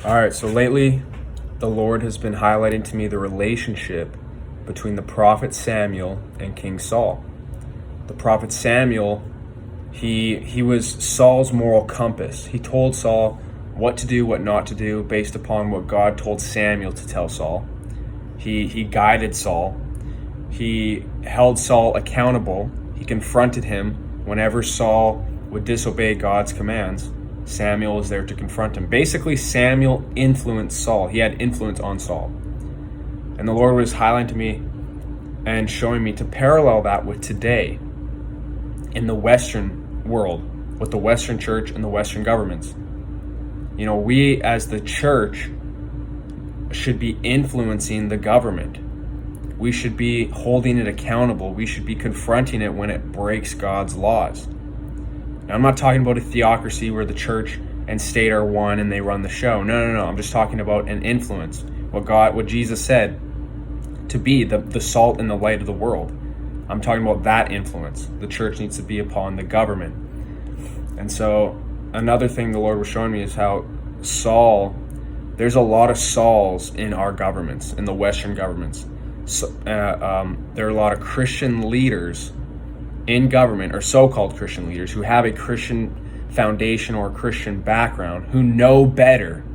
All right, so lately the Lord has been highlighting to me the relationship between the prophet Samuel and King Saul. The prophet Samuel, he was Saul's moral compass. He told Saul what to do, what not to do, based upon what God told Samuel to tell Saul. He guided Saul. He held Saul accountable. He confronted him whenever Saul would disobey God's commands. Samuel was there to confront him. Basically, Samuel influenced Saul. He had influence on Saul. And the Lord was highlighting to me and showing me to parallel that with today in the Western world, with the Western church and the Western governments. You know, we as the church should be influencing the government. We should be holding it accountable. We should be confronting it when it breaks God's laws. Now, I'm not talking about a theocracy where the church and state are one and they run the show. No. I'm just talking about an influence. What Jesus said to be the salt and the light of the world. I'm talking about that influence. The church needs to be upon the government. And so another thing the Lord was showing me is how there's a lot of Sauls in our governments, in the Western governments. So, there are a lot of Christian leaders in government, or so-called Christian leaders, who have a Christian foundation or a Christian background, who know better,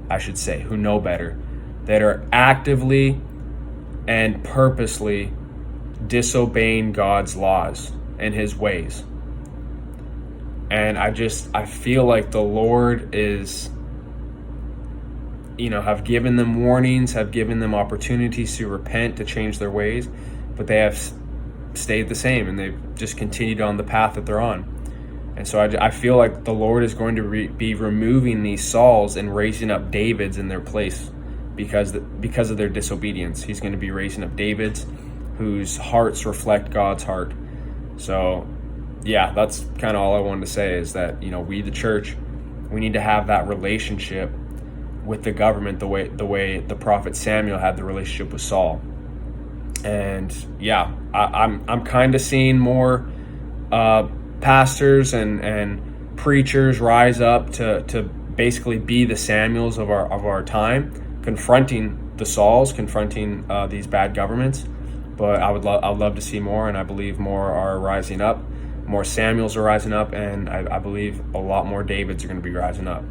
that are actively and purposely disobeying God's laws and his ways. And I feel like the Lord is, have given them warnings, have given them opportunities to repent, to change their ways, but they have stayed the same and they've just continued on the path that they're on. And so I feel like the Lord is going to be removing these Sauls and raising up Davids in their place because of their disobedience. He's going to be raising up Davids whose hearts reflect God's heart. So yeah, that's kind of all I wanted to say, is that, we, the church, we need to have that relationship with the government the way the prophet Samuel had the relationship with Saul. And yeah, I'm kind of seeing more pastors and preachers rise up to basically be the Samuels of our time, confronting the Sauls, confronting these bad governments. But I'd love to see more, and I believe more are rising up. More Samuels are rising up, and I believe a lot more Davids are going to be rising up.